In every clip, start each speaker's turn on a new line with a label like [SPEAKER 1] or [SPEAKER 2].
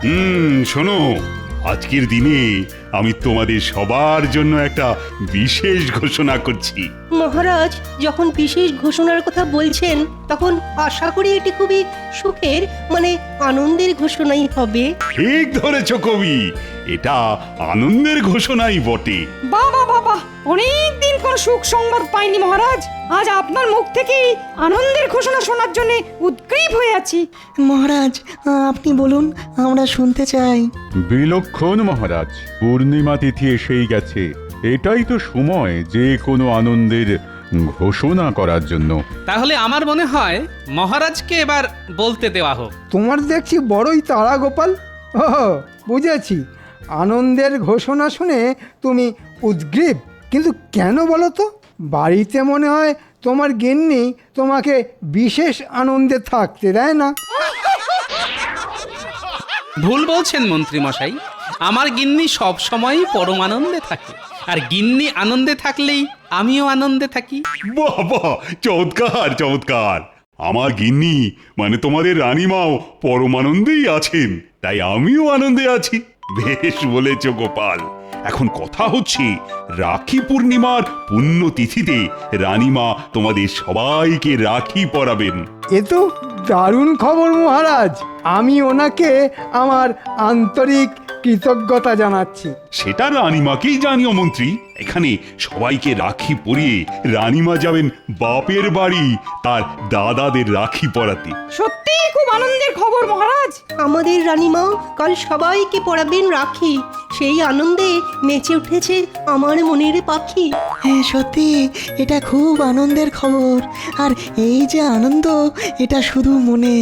[SPEAKER 1] শোনো, আজকের দিনে আমি তোমাদের সবার জন্য একটা বিশেষ ঘোষণা করছি।
[SPEAKER 2] মহারাজ যখন বিশেষ ঘোষণার কথা বলছেন তখন আশা করি এটি খুবই সুখের মানে আনন্দের ঘোষণাই হবে।
[SPEAKER 1] ঠিক ধরেছ কবি, এটা আনন্দের ঘোষণাই বটে।
[SPEAKER 3] বাবা বাবা, অনেক দিন কোন সুখ সংবাদ পাইনি মহারাজ। আজ আপনার মুখ থেকেই আনন্দের ঘোষণা শোনার জন্য উদ্গ্রীব হয়ে আছি।
[SPEAKER 4] মহারাজ আপনি বলুন, আমরা শুনতে চাই।
[SPEAKER 5] বিলক্ষণ মহারাজ, পূর্ণিমা তিথি এসেই গেছে। এটাই তো সময় যে কোনো আনন্দের ঘোষণা করার জন্য।
[SPEAKER 6] তাহলে আমার মনে হয় মহারাজকে এবার বলতে দেওয়া হোক।
[SPEAKER 7] তোমার দেখছি বড়ই তাড়া গোপাল। ও বুঝেছি, আনন্দের ঘোষণা শুনে তুমি উদ্গ্রীব, কিন্তু কেন বলো তো? বাড়িতে মনে হয় তোমার গিন্নি তোমাকে বিশেষ আনন্দে থাকতে দেয় না।
[SPEAKER 6] ভুল বলছেন মন্ত্রী মশাই, আমার গিন্নি সব সময়ই পরম আনন্দে থাকে, আর গিন্নি আনন্দে থাকলেই আমিও আনন্দে থাকি।
[SPEAKER 1] বাহ বাহ, চমৎকার চমৎকার। আমার গিন্নি মানে তোমাদের রানীমাও পরমানন্দেই আছেন, তাই আমিও আনন্দে আছি। বেশ বলেছ গোপাল। এখন কথা হচ্ছে, রাখি পূর্ণিমার পুণ্যতিথিতে রানীমা তোমাদের সবাইকে রাখি পরাবেন।
[SPEAKER 7] এ তো দারুণ খবর মহারাজ। আমি ওনাকে আমার আন্তরিক কৃতজ্ঞতা জানাচ্ছি।
[SPEAKER 1] সেটা রানীমাকেই জানিও মন্ত্রী। এখানে সবাইকে রাখি পরিয়ে রানীমা যাবেন বাপের বাড়ি তার দাদাদের রাখি পরাতে।
[SPEAKER 3] সত্যিই খুব আনন্দের খবর মহারাজ।
[SPEAKER 2] আমাদের রানীমা কাল সবাইকে পরাবেন রাখি, সেই আনন্দে নেচে উঠেছে আমার মনের পাখি।
[SPEAKER 4] হ্যাঁ সত্যি, এটা খুব আনন্দের খবর। আর এই যে আনন্দ, এটা শুধু মনে,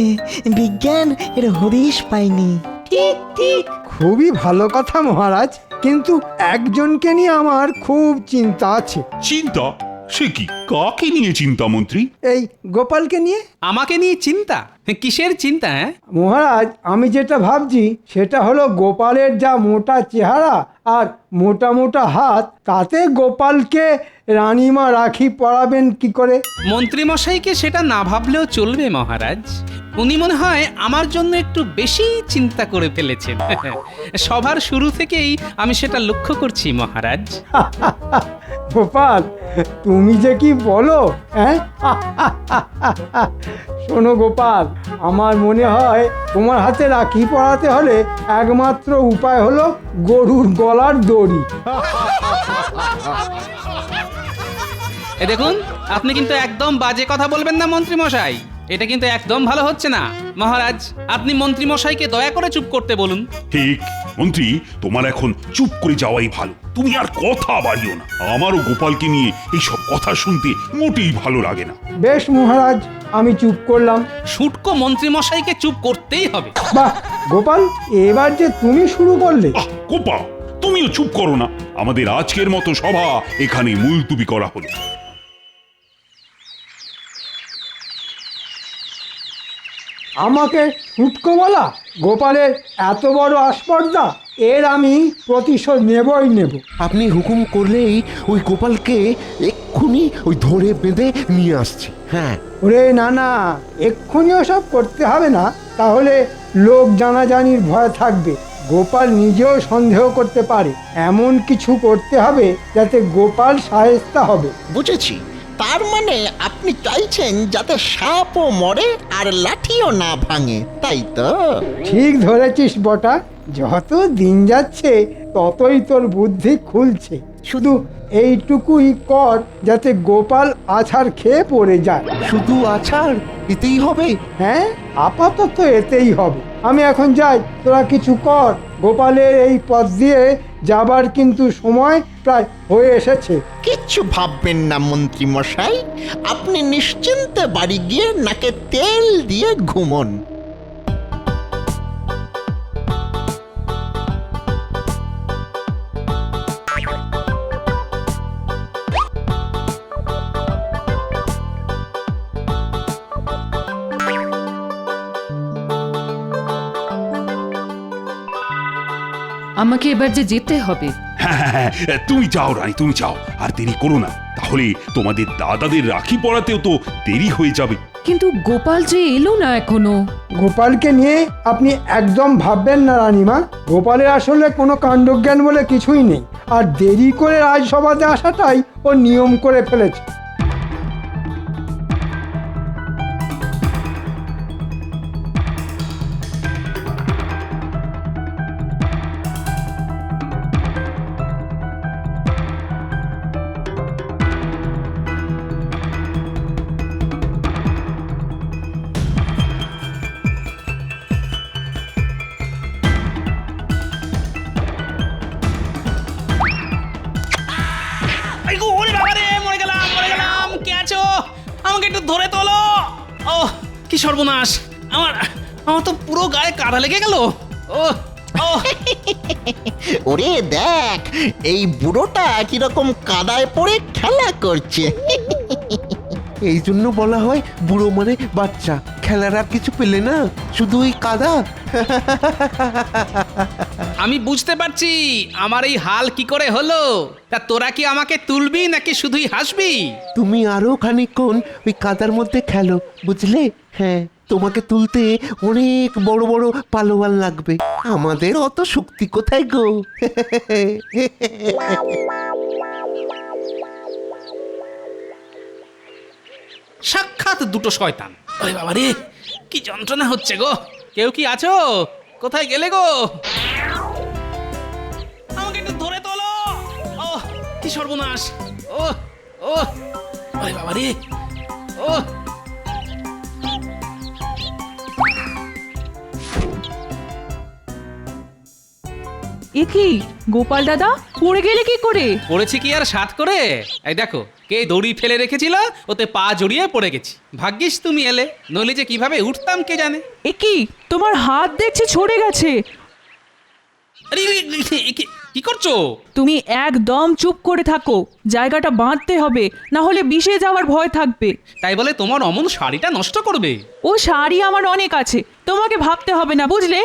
[SPEAKER 4] বিজ্ঞান এর হদিশ পায়নি।
[SPEAKER 2] ঠিক ঠিক।
[SPEAKER 7] খুবই ভালো কথা মহারাজ, কিন্তু একজনকে নিয়ে আমার খুব চিন্তা আছে।
[SPEAKER 1] চিন্তা? সে কি, কাকে নিয়ে চিন্তা মন্ত্রী?
[SPEAKER 7] এই গোপালকে নিয়ে।
[SPEAKER 6] আমাকে নিয়ে চিন্তা? কিসের চিন্তা?
[SPEAKER 7] মহারাজ, আমি যেটা ভাবছি সেটা হলো গোপালের যা মোটা চেহারা আর মোটা মোটা হাত, তাতে গোপালকে রানীমা রাখি পরাবেন কি করে?
[SPEAKER 6] মন্ত্রী মশাইকে সেটা না ভাবলেও চলবে মহারাজ। উনি মনে হয় আমার জন্য একটু বেশি চিন্তা করে ফেলেছেন। সভার শুরু থেকেই আমি সেটা লক্ষ্য করছি মহারাজ।
[SPEAKER 7] গোপাল, তুমি যে কি বলো, হ্যাঁ? শোনো গোপাল, আমার মনে হয় তোমার হাতে রাখি পরাতে হলে একমাত্র উপায় হলো গরুর গলার দড়ি।
[SPEAKER 6] এ দেখুন, আপনি কিন্তু একদম বাজে কথা বলবেন না মন্ত্রী মশাই। এটা কিন্তু একদম ভালো হচ্ছে না। মহারাজ, আপনি মন্ত্রী মশাইকে দয়া করে চুপ করতে বলুন।
[SPEAKER 1] ঠিক মন্ত্রী, তোমার এখন চুপ করে যাওয়াই ভালো। তুমি আর কথা বাড়িও না। আমারও গোপালকে নিয়ে এইসব কথা শুনতে মোটেই ভালো লাগে না।
[SPEAKER 7] বেশ মহারাজ, আমি চুপ করলাম।
[SPEAKER 6] শুটকো মন্ত্রী মশাইকে চুপ করতেই হবে।
[SPEAKER 7] বাহ গোপাল, এবার যে তুমি শুরু করলে।
[SPEAKER 1] গোপাল, তুমিও চুপ করো না। আমাদের আজকের মতো সভা এখানে মুলতুবি করা হলো।
[SPEAKER 7] আমাকে ফুটকো বলা? গোপালের এত বড় আস্পর্ধা, এর আমি প্রতিশোধ নেবই নেব।
[SPEAKER 8] আপনি হুকুম করলেই ওই গোপালকে এক্ষুনি ওই ধরে বেঁধে নিয়ে আসছি। হ্যাঁ।
[SPEAKER 7] ওরে না না, এক্ষুনি ওসব করতে হবে না, তাহলে লোক জানাজানির ভয় থাকবে। গোপাল নিজেও সন্দেহ করতে পারে। এমন কিছু করতে হবে যাতে গোপাল শায়েস্তা হবে।
[SPEAKER 9] বুঝেছি, তার মানে আপনি চাইছেন যাতে সাপও মরে আর লাঠিও না ভাঙে, তাই তো?
[SPEAKER 7] ঠিক ধরেছিস বটা। যত দিন যাচ্ছে ততই তোর বুদ্ধি খুলছে। শুধু এইটুকুই কর যাতে গোপাল আছাড় খেয়ে পড়ে যায়।
[SPEAKER 8] শুধু আছাড় এতেই হবে?
[SPEAKER 7] হ্যাঁ, আপাতত এতেই হবে। আমি এখন যাই, তোরা কিছু কর। গোপালের এই পথ দিয়ে যাবার কিন্তু সময় প্রায় হয়ে এসেছে।
[SPEAKER 9] কিচ্ছু ভাববেন না মন্ত্রী মশাই, আপনি নিশ্চিন্তে বাড়ি গিয়ে নাকে তেল দিয়ে ঘুমন।
[SPEAKER 10] আমাকে এবার যে যেতে হবে।
[SPEAKER 1] হ্যাঁ হ্যাঁ হ্যাঁ, তুমি যাও রানী, তুমি যাও, আর দেরি করো না, তাহলে তোমাদের দাদাদের রাখি পরাতেও তো দেরি হয়ে যাবে।
[SPEAKER 10] কিন্তু গোপাল যে এলো না এখনো।
[SPEAKER 7] গোপালকে নিয়ে আপনি একদম ভাববেন না রানীমা। গোপালের আসলে কোনো কাণ্ডজ্ঞান বলে কিছুই নেই, আর দেরি করে রাজসভাতে আসাটাই ও নিয়ম করে ফেলেছে।
[SPEAKER 6] আইগো, ওরে বাবা রে, মরে গেলাম, কে আছো? আমাকে একটু ধরে তোলো। ও কি সর্বনাশ, আমার আমার তো পুরো গায়ে কাটা লেগে গেল। ও ও
[SPEAKER 9] ওরে দেখ, এই বুড়োটা কিরকম কাদায় পড়ে খেলা করছে।
[SPEAKER 8] এই জন্য বলা হয় বুড়ো মানে বাচ্চা, খেলার আর কিছু পেলে না, শুধু ওই কাদা।
[SPEAKER 6] আমি বুঝতে পারছি আমার এই হাল কি করে হলো। তা তোরা কি আমাকে তুলবি নাকি শুধুই হাসবি?
[SPEAKER 8] তুমি আরো খানিকক্ষণ ওই কাদার মধ্যে খেলো, বুঝলে? হ্যাঁ, তোমাকে তুলতে অনেক বড় বড় পালোয়ান লাগবে, আমাদের অত শক্তি কোথায় গো।
[SPEAKER 6] সাক্ষাৎ দুটো শয়তান। আরে বাবা রে, কি যন্ত্রণা হচ্ছে গো। কেউ কি আছো? কোথায় গেলে গো? আমাকে একটু ধরে তোলো। ও কি সর্বনাশ। ও ও আরে বাবা রে। ও
[SPEAKER 10] এ কি গোপাল দাদা, পড়ে গেলে কি করে?
[SPEAKER 6] পড়েছি কি আর সাত করে? এই দেখো, কে দড়ি ফেলে রেখেছিল, ওতে পা জড়িয়ে পড়ে গেছি। ভাগ্যিস তুমি এলে, নইলে যে কিভাবে উঠতাম কে জানে।
[SPEAKER 10] এ কি, তোমার হাত দেখছি ছড়ে গেছে।
[SPEAKER 6] আরে কি করছো?
[SPEAKER 10] তুমি একদম চুপ করে থাকো, জায়গাটা বাঁধতে হবে, না হলে বিষে যাওয়ার ভয় থাকবে।
[SPEAKER 6] তাই বলে তোমার অমন শাড়িটা নষ্ট করবে?
[SPEAKER 10] ও শাড়ি আমার অনেক আছে, তোমাকে ভাবতে হবে না, বুঝলে?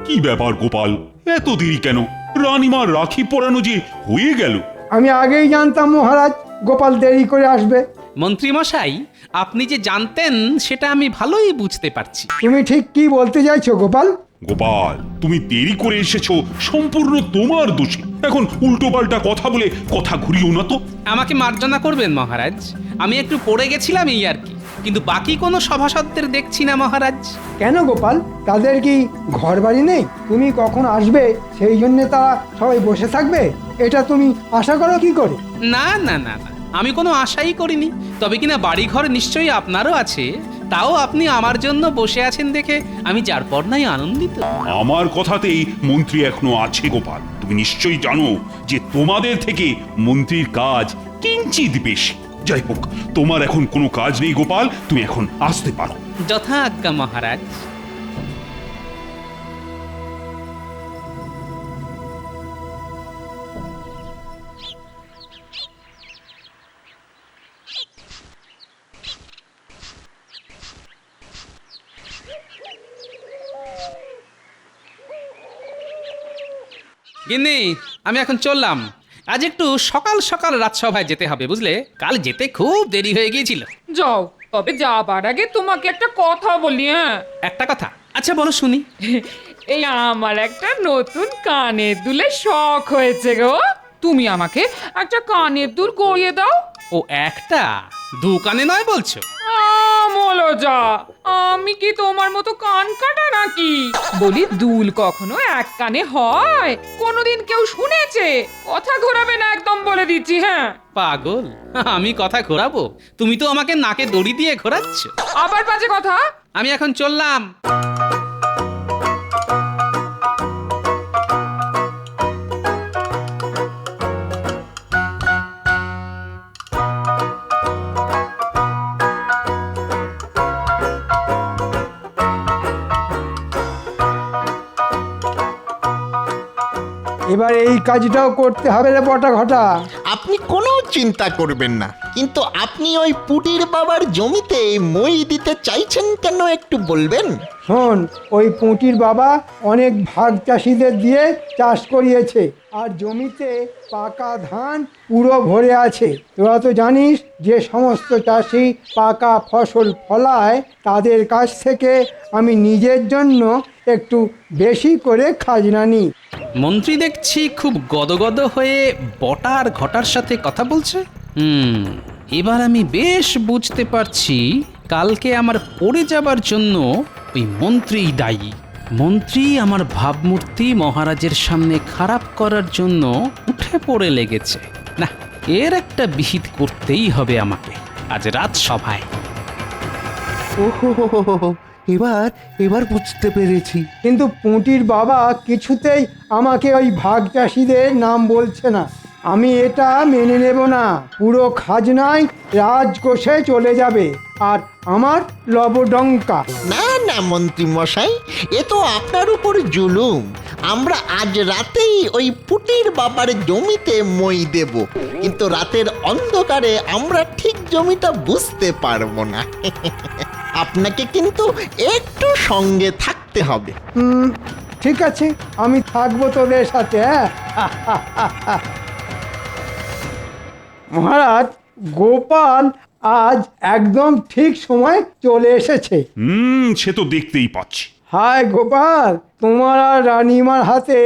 [SPEAKER 1] কি ব্যাপার গোপাল, এত দেরি কেন? রানীমার রাখি পরানো যে হয়ে গেল।
[SPEAKER 7] আমি আগেই জানতাম মহারাজ গোপাল দেরি করে আসবে।
[SPEAKER 6] মন্ত্রী মশাই, আপনি যে জানতেন সেটা আমি ভালোই বুঝতে পারছি।
[SPEAKER 7] তুমি ঠিক কি বলতে চাইছো গোপাল?
[SPEAKER 1] গোপাল, তুমি দেরি করে এসেছো সম্পূর্ণ তোমার দোষে। এখন উল্টো পাল্টা কথা বলে কথা ঘুরিও না তো।
[SPEAKER 6] আমাকে মার্জনা করবেন মহারাজ, আমি একটু পড়ে গেছিলাম এই আর কি। কিন্তু বাকি কোনো সভাসদদের দেখছি না মহারাজ।
[SPEAKER 7] কেন গোপাল, তাদের কি ঘর বাড়ি নেই? তুমি কখন আসবে সেই জন্য তারা সবাই বসে থাকবে, এটা তুমি আশা করো কি করে?
[SPEAKER 6] না না না না, আমি কোনো আশাই করিনি। তবে কিনা বাড়িঘর নিশ্চয়ই আপনারও আছে, তাও আপনি আমার জন্য বসে আছেন দেখে আমি যার পর নাই আনন্দিত।
[SPEAKER 1] আমার কথাতেই মন্ত্রী এখনো আছে গোপাল। তুমি নিশ্চয়ই জানো যে তোমাদের থেকে মন্ত্রীর কাজ কিঞ্চিত বেশি। যাই হোক, তোমার এখন কোনো কাজ নেই গোপাল, তুমি এখন আসতে পারো।
[SPEAKER 6] যথা আজ্ঞা মহারাজ। গিন্নি, আমি এখন চললাম। আজ একটু সকাল সকাল রাজসভায় যেতে হবে, বুঝলে? কাল যেতে খুব দেরি হয়ে গিয়েছিল।
[SPEAKER 11] যাও, তবে যাবার আগে তোমাকে একটা কথা বলি। হ্যাঁ,
[SPEAKER 6] একটা কথা? আচ্ছা বলো শুনি।
[SPEAKER 11] এই আমার একটা নতুন কানের দুলের শখ হয়েছে গো। তুমি আমাকে একটা কানের দুল গড়িয়ে দাও।
[SPEAKER 6] ও একটা? দোকানে নয় বলছো?
[SPEAKER 11] আমলো যা, আমি কি তোমার মতো কান কাটা নাকি? বলি, দুল কখনো এক কানে হয়? কোনোদিন কেউ শুনেছে? কথা ঘোরাবে না একদম, বলে দিচ্ছি। হ্যাঁ,
[SPEAKER 6] পাগল, আমি কথা ঘোরাবো? তুমি তো আমাকে নাকে দড়ি দিয়ে ঘোরাচ্ছ।
[SPEAKER 11] আবার বাজে কথা।
[SPEAKER 6] আমি এখন চললাম।
[SPEAKER 7] এবার এই কাজটাও করতে হবে রে বটা ঘটা।
[SPEAKER 9] আপনি কোনো চিন্তা করবেন না, কিন্তু আপনি ওই পুটির বাবার জমিতে মই দিতে চাইছেন কেন একটু বলবেন?
[SPEAKER 7] শোন, ওই পুঁটির বাবা অনেক ভাগ চাষিদের দিয়ে চাষ করিয়েছে, আর জমিতে পাকা ধান পুরো ভরে আছে। তোরা তো জানিস যে সমস্ত চাষি পাকা ফসল ফলায় তাদের কাছ থেকে আমি নিজের জন্য একটু বেশি করে খাজনা নিই।
[SPEAKER 6] মন্ত্রী দেখছি খুব গদগদ হয়ে বটা আর ঘটার সাথে কথা বলছে। এবার আমি বেশ বুঝতে পারছি কালকে আমার পড়ে যাবার জন্য ওই মন্ত্রীই দায়ী। মন্ত্রী আমার ভাবমূর্তি মহারাজের সামনে খারাপ করার জন্য উঠে পড়ে লেগেছে। না, এর একটা বিহিত করতেই হবে আমাকে আজ রাজসভায়।
[SPEAKER 8] ওহো, এবার এবার বুঝতে পেরেছি।
[SPEAKER 7] কিন্তু পুঁটির বাবা কিছুতেই আমাকে ওই ভাগ চাষিদের নাম বলছে না। আমি এটা মেনে নেব না। পুরো খাজনায় রাজকোষে চলে যাবে, আর আমার লবডঙ্কা।
[SPEAKER 9] না না মন্ত্রী মশাই, এ তো আপনার উপর জুলুম। আমরা আজ রাতেই ওই পুটির বাবার জমিতে মই দেব, কিন্তু রাতের অন্ধকারে আমরা ঠিক জমিটা বুঝতে পারবো না। আপনাকে কিন্তু একটু সঙ্গে থাকতে হবে।
[SPEAKER 7] ঠিক আছে, আমি থাকবো তোদের সাথে। হ্যাঁ মহারাজ, গোপাল আজ একদম ঠিক সময় চলে এসেছে।
[SPEAKER 1] সে তো দেখতেই পাচ্ছি।
[SPEAKER 7] হায় গোপাল, তোমার আর রানীমার হাতে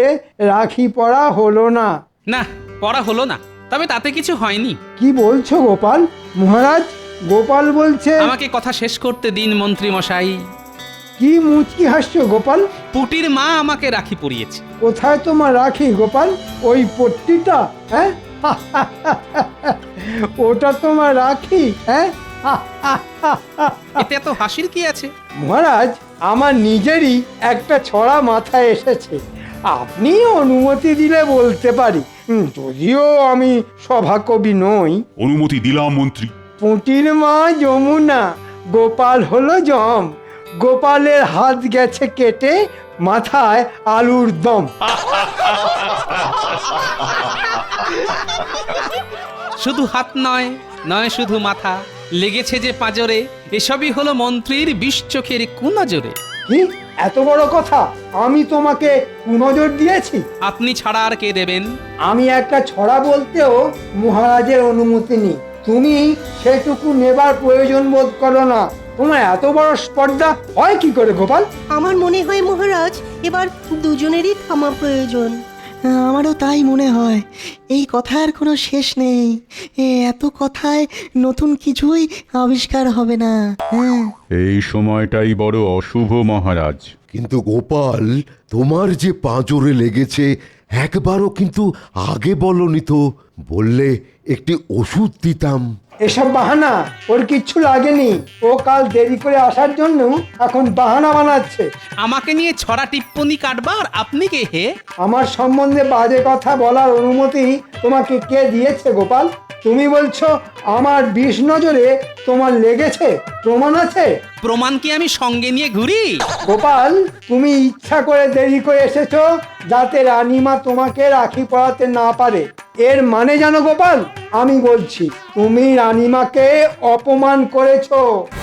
[SPEAKER 7] রাখি পরা হলো না।
[SPEAKER 6] না, পড়া হলো না, তবে তাতে কিছু হয়নি।
[SPEAKER 7] কি বলছো গোপাল? মহারাজ, গোপাল বলছে।
[SPEAKER 6] আমাকে কথা শেষ করতে দিন মন্ত্রী মশাই।
[SPEAKER 7] কি মুচকি হাসছো গোপাল?
[SPEAKER 6] পুটির মা আমাকে রাখি পরিয়েছে।
[SPEAKER 7] কোথায় তোমার রাখি গোপাল? ওই পট্টিটা? হ্যাঁ ওটা তোমার রাখি? হ্যাঁ
[SPEAKER 6] এতে এত হাসির কি আছে?
[SPEAKER 7] মহারাজ, আমার নিজেরই একটা ছড়া মাথায় এসেছে। আপনি অনুমতি দিলে বলতে পারি, যদিও আমি সভাকবি নই।
[SPEAKER 1] অনুমতি দিলাম মন্ত্রী।
[SPEAKER 7] পুঁটির মা যমুনা, গোপাল হলো জম। গোপালের হাত গেছে কেটে, মাথায় আলুর দম।
[SPEAKER 6] শুধু হাত নয়, নয় শুধু মাথা, লেগেছে যে পাঁজরে। এসবই হলো মন্ত্রীর বিষ চোখের কুনজরে।
[SPEAKER 7] কি এত বড় কথা? আমি তোমাকে কুনজর দিয়েছি?
[SPEAKER 6] আপনি ছাড়া আর কে দেবেন?
[SPEAKER 7] আমি একটা ছড়া বলতেও মহারাজের অনুমতি নিই। তুমি সেটুকু নেবার প্রয়োজন বোধ করো না। তোমার এত বড় স্পর্ধা হয় কি করে গোপাল?
[SPEAKER 2] আমার মনে হয় মহারাজ, এবার দুজনেরই থামা প্রয়োজন।
[SPEAKER 4] আমারও তাই মনে হয়। এই কথার কোনো শেষ নেই। এত কথায় নতুন কিছুই আবিষ্কার হবে না। হ্যাঁ,
[SPEAKER 5] এই সময়টাই বড় অশুভ মহারাজ।
[SPEAKER 12] কিন্তু গোপাল, তোমার যে পাঁজরে লেগেছে একবারও কিন্তু আগে বলনি তো। বললে একটি ওষুধ দিতাম।
[SPEAKER 7] এসব বাহানা, ওর কিচ্ছু লাগেনি। ও কাল দেরি করে আসার জন্য এখন বাহানা বানাচ্ছে।
[SPEAKER 6] আমাকে নিয়ে ছড়া টিপ্পনি কাটবার আপনি কে হে?
[SPEAKER 7] আমার সম্বন্ধে বাজে কথা বলার অনুমতি তোমাকে কে দিয়েছে গোপাল? তুমি বলছো আমার বিষ নজরে তোমার লেগেছে? প্রমাণ আছে?
[SPEAKER 6] প্রমাণ কি আমি সঙ্গে নিয়ে ঘুরি?
[SPEAKER 7] গোপাল, তুমি ইচ্ছা করে দেরি করে এসেছো যাতে রানীমা তোমাকে রাখি পরাতে না পারে। এর মানে জানো গোপাল? আমি বলছি, তুমি রানীমাকে অপমান করেছো।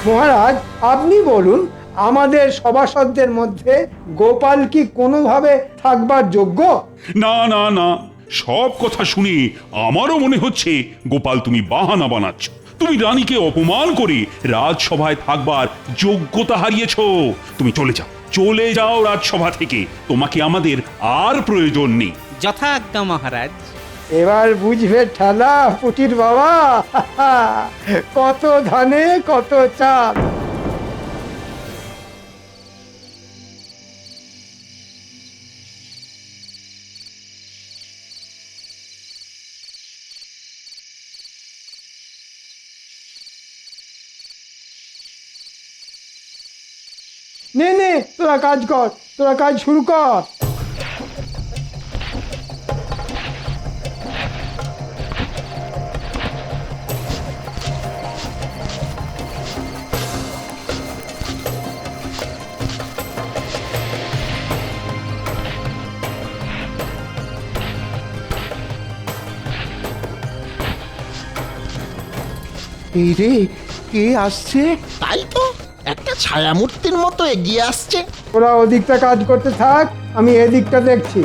[SPEAKER 7] মহারাজ, আপনি বলুন, আমাদের সভাসদদের মধ্যে গোপাল কি কোনোভাবে থাকবার যোগ্য?
[SPEAKER 1] না না না, সব কথা শুনে আমারও মনে হচ্ছে গোপাল তুমি বাহানা বানাচ্ছ। তুমি রানীকে অপমান করে রাজসভায় থাকবার যোগ্যতা হারিয়েছ। তুমি চলে যাও রাজসভা থেকে। তোমাকে আমাদের আর প্রয়োজন নেই।
[SPEAKER 6] যথা আজ্ঞা মহারাজ।
[SPEAKER 7] এবার বুঝবে ঠেলা পুটির বাবা, কত ধানে কত চাল। নে, তোরা কাজ কর, তোরা কাজ শুরু কর।
[SPEAKER 8] এই রে, কে আসছে?
[SPEAKER 9] তাই তো, একটা ছায়ামূর্তির মতো এগিয়ে আসছে।
[SPEAKER 7] ওরা ওদিকটা কাজ করতে থাক, আমি এদিকটা দেখছি।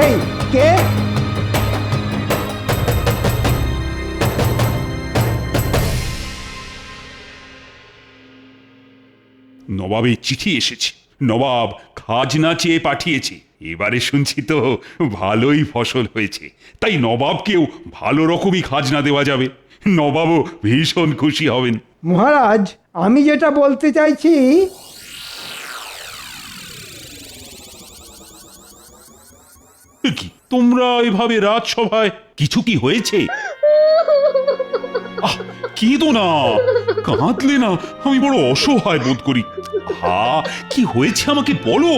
[SPEAKER 7] এই কে?
[SPEAKER 1] নবাবের চিঠি এসেছে। নবাব খাজনা চেয়ে পাঠিয়েছে। এবারে শুনছি তো ভালোই ফসল হয়েছে, তাই নবাবকেও ভালো রকমই খাজনা দেওয়া যাবে। নবাবও ভীষণ খুশি হবেন।
[SPEAKER 7] মহারাজ, আমি যেটা বলতে চাইছি,
[SPEAKER 1] কি তোমরা এভাবে রাজসভায়, কিছু কি হয়েছে? কেঁদো না, কাঁদলে না আমি বড় অসহায় বোধ করি। কি হয়েছে আমাকে বলো,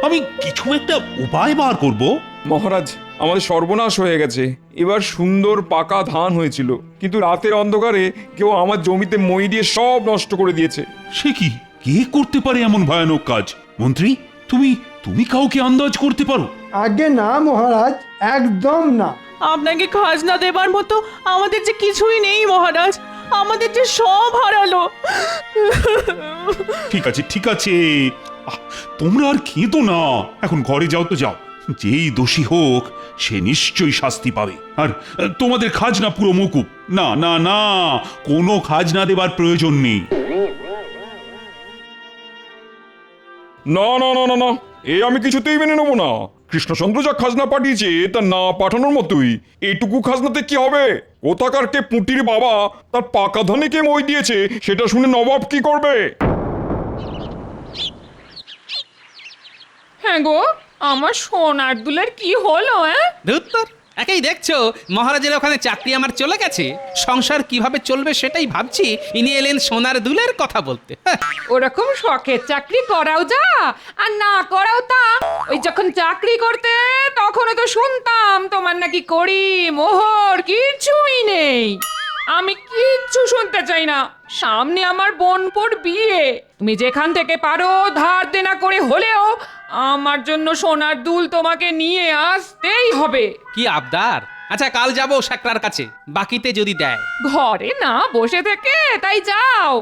[SPEAKER 1] আমি কিছু একটা উপায় বার করব।
[SPEAKER 13] মহারাজ, আমাদের সর্বনাশ হয়ে গেছে। এবার সুন্দর পাকা ধান হয়েছিল, কিন্তু রাতের অন্ধকারে কেউ আমার জমিতে মই দিয়ে সব নষ্ট করে দিয়েছে।
[SPEAKER 1] সে কি, কে করতে পারে এমন ভয়ানক কাজ? মন্ত্রী, তুমি কাউকে আন্দাজ করতে পারো?
[SPEAKER 7] আগে না মহারাজ, একদম না।
[SPEAKER 10] আপনাকে খাজনা দেবার মতো আমাদের যে কিছুই নেই মহারাজ, আমাদের যে সব হারালো।
[SPEAKER 1] ঠিক আছে ঠিক আছে, তোমরা আর কেঁদো না, এখন ঘরে যাও তো যাও। যেই দোষী হোক সে নিশ্চয়ই শাস্তি পাবে। আর তোমাদের খাজনা পুরো মকুব। না না না, কোনো খাজনা দেবার প্রয়োজন নেই।
[SPEAKER 13] না না না না না, এ আমি কিছুতেই মেনে নেবো না। কৃষ্ণচন্দ্র যা খাজনা পাঠিয়েছে তা না পাঠানোর মতোই। এইটুকু খাজনাতে কি হবে? কোথাকার কে পুঁটির বাবা তার পাকা ধানে কে মই দিয়েছে সেটা শুনে নবাব কি করবে?
[SPEAKER 11] হ্যাঁ গো, আমার সোনার দুলের কি হলো?
[SPEAKER 6] ধুত্তর, একেই দেখছো মহারাজের ওখানে চাকরি আমার চলে গেছে, সংসার কিভাবে চলবে সেটাই ভাবছি, ইনি এলেন সোনার দুলের কথা বলতে।
[SPEAKER 11] ওরকম শখের চাকরি করাও যা আর না করাও তা। ওই যখন চাকরি করতে তখনও তো শুনতাম তোমার নাকি কড়ি মোহর কিছুই নেই। আমি কিচ্ছু শুনতে চাই না। সামনে আমার বোনপোর বিয়ে, তুমি যেখান থেকে পারো ধার দেনা করে হলেও আমার জন্য সোনার দুল তোমাকে নিয়ে আসতেই হবে।
[SPEAKER 6] কি আবদার? আচ্ছা, কাল যাবো শাকরার কাছে, বাকিতে যদি দেয়।
[SPEAKER 11] ঘরে না বসে থেকে তাই যাও।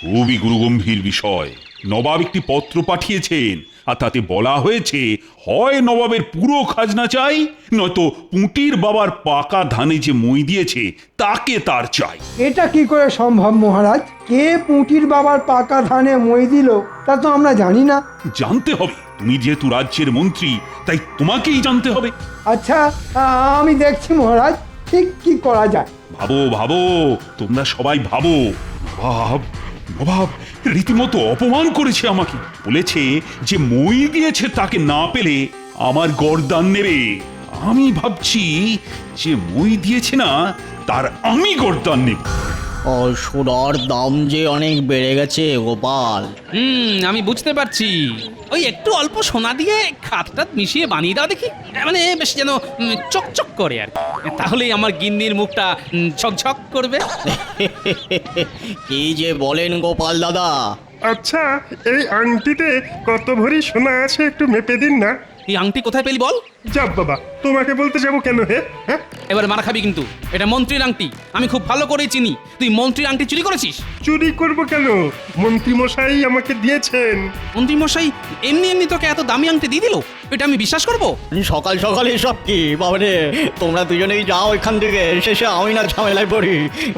[SPEAKER 1] খুবই গুরুগম্ভীর বিষয়। নবাব একটি পত্র পাঠিয়েছেন, আর তাতে বলা হয়েছে হয় নবাবের পুরো খাজনা চাই, নয়তো পুঁটির বাবার পাকা ধানে যে মই দিয়েছে তাকে তার চাই।
[SPEAKER 7] এটা কি করে সম্ভব মহারাজ? কে পুঁটির বাবার পাকা ধানে মই দিল তা তো আমরা জানি না।
[SPEAKER 1] জানতে হবে, তুমি যেহেতু রাজ্যের মন্ত্রী তাই তোমাকেই জানতে হবে।
[SPEAKER 7] আচ্ছা, আমি দেখছি মহারাজ, ঠিক কি করা যায়।
[SPEAKER 1] ভাবো ভাবো, তোমরা সবাই ভাবো। নবাব রীতিমতো অপমান করেছে আমাকে, বলেছে যে মই দিয়েছে তাকে না পেলে আমার গর্দান নেবে। আমি ভাবছি যে মই দিয়েছে না তার আমি গর্দান নেব।
[SPEAKER 14] সোনার দাম যে অনেক বেড়ে গেছে গোপাল।
[SPEAKER 6] আমি বুঝতে পারছি। ওই একটু অল্প সোনা দিয়ে খাতটাত মিশিয়ে বানিয়ে দাও দেখি, মানে বেশ যেন চকচক করে আর কি, তাহলেই আমার গিন্নির মুখটা ঝকঝক করবে।
[SPEAKER 14] কি যে বলেন গোপাল দাদা।
[SPEAKER 15] আচ্ছা, এই আংটিতে কত ভরি সোনা আছে একটু মেপে দিন না।
[SPEAKER 6] এই আংটি কোথায় পেলি বল?
[SPEAKER 15] যাব বাবা, তোমাকে বলতে যাবো কেন? হ্যাঁ,
[SPEAKER 6] এবার মারা খাবি কিন্তু। এটা মন্ত্রীর আংটি, আমি খুব ভালো করেই চিনি। তুই মন্ত্রীর আংটি চুরি করেছিস?
[SPEAKER 15] চুরি করব কেন? মন্ত্রী মশাই আমাকে দিয়েছেন।
[SPEAKER 6] মন্ত্রী মশাই এমনি এমনি তোকে এত দামি আংটি দিয়ে দিল? এটা আমি বিশ্বাস করব?
[SPEAKER 14] সকাল সকাল এসব কি বাবারে? তোমরা দুজনেই যাও এখান থেকে, শেষে আমি না ঝামেলায় পড়ি।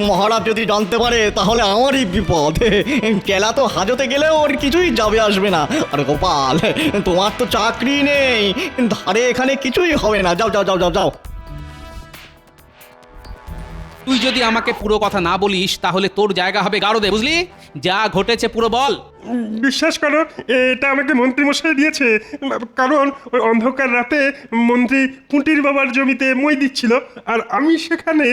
[SPEAKER 14] মহারাজ যদি জানতে পারে তাহলে আমারই বিপদ। কেলা তো হাজতে গেলেও ওর কিছুই যাবে আসবে না। আর গোপাল, তোমার তো চাকরি নেই, ধারে এখানে কিছুই হবে না। যাও যাও যাও যাও যাও।
[SPEAKER 6] তুই যদি আমাকে পুরো কথা না বলিস তাহলে তোর জায়গা হবে গারদে, বুঝলি? যা ঘটেছে পুরো বল।
[SPEAKER 15] বিশ্বাস করো, এটা আমাকে মন্ত্রী মশাই দিয়েছে। কারণ ওই অন্ধকার রাতে মন্ত্রী পুঁটির বাবার জমিতে মই দিচ্ছিল, আর আমি সেখানে।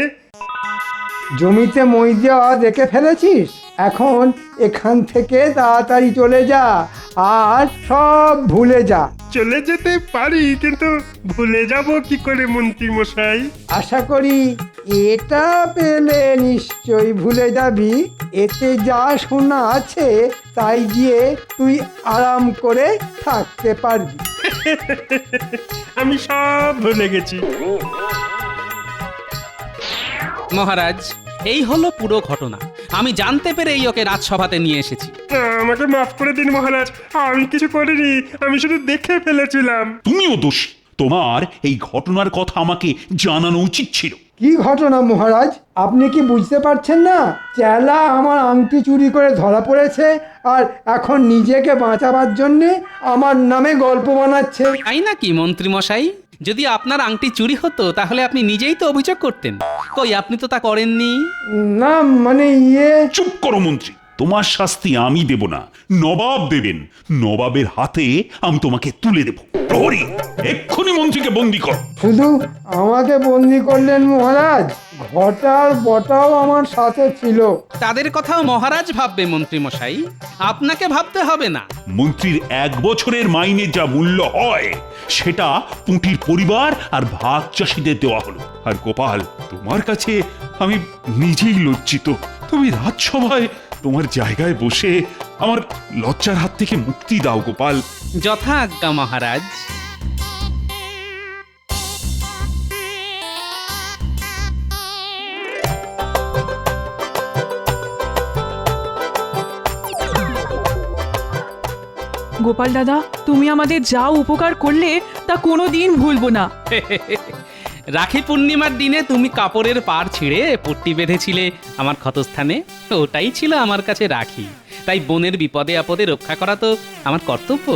[SPEAKER 7] জমিতে মই দেওয়া দেখে ফেলেছিস? এখন এখান থেকে তাড়াতাড়ি চলে যা আর সব ভুলে যা।
[SPEAKER 15] চলে যেতে পারি, কিন্তু ভুলে যাব কি করে মন্ত্রী মশাই?
[SPEAKER 7] আশা করি এটা পেলে নিশ্চয়ই ভুলে যাবি। এতে যা শোনা আছে তাই দিয়ে তুই আরাম করে থাকতে পারবি।
[SPEAKER 15] আমি সব ভুলে গেছি।
[SPEAKER 6] মহারাজ, এই হলো পুরো ঘটনা। আমি জানতে পেরেই ওকে রাজসভাতে নিয়ে এসেছি।
[SPEAKER 15] আমাকে মাফ করে দিন মহারাজ, আমি কিছু করিনি, আমি শুধু দেখে ফেলেছিলাম।
[SPEAKER 1] তুমিও দোষী। তোমার এই ঘটনার কথা আমাকে জানানো উচিত ছিল।
[SPEAKER 7] কি ঘটনা মহারাজ, আপনি কি বুঝতে পারছেন না? চেলা আমার আংটি চুরি করে ধরা পড়েছে আর এখন নিজেকে বাঁচাবার জন্যে আমার নামে গল্প বানাচ্ছে।
[SPEAKER 6] তাই নাকি মন্ত্রী মশাই? যদি আপনার আংটি চুরি হতো তাহলে আপনি নিজেই তো অভিযোগ করতেন। কই, আপনি তো তা করেননি।
[SPEAKER 7] না মানে
[SPEAKER 1] চুপ করো মন্ত্রী, তোমার শাস্তি আমি দেব না, নবাব দেবেন। নবাবের হাতে আমি তোমাকে তুলে দেব। প্রহরী, এক্ষুনি মন্ত্রীকে বন্দি কর।
[SPEAKER 7] শুধু আমাকে বন্দি করলেন মহারাজ, ঘটার বটাও আমার সাথে ছিল।
[SPEAKER 6] তাদের কথাও মহারাজ ভাববে মন্ত্রী মশাই, আপনাকে ভাবতে হবে না।
[SPEAKER 1] মন্ত্রীর 1 বছরের মাইনে যা মূল্য হয় সেটা পুঁটির পরিবার আর ভাগ চাষীদের দেওয়া হলো। আর গোপাল, তোমার কাছে আমি নিজেই লজ্জিত। তুমি রাজসভায় তোমার জায়গায় বসে আমার লজ্জার হাত থেকে মুক্তি দাও গোপাল।
[SPEAKER 6] যথা আজ্ঞা মহারাজ।
[SPEAKER 10] গোপাল দাদা, তুমি আমাদের যা উপকার করলে তা কোনোদিন ভুলবো না।
[SPEAKER 6] রাখি পূর্ণিমার দিনে তুমি কাপড়ের পাড় ছিঁড়ে পট্টি বেঁধেছিলে আমার ক্ষতস্থানে, ওটাই ছিল আমার কাছে রাখি। তাই বোনের বিপদে আপদে রক্ষা করা তো আমার কর্তব্য।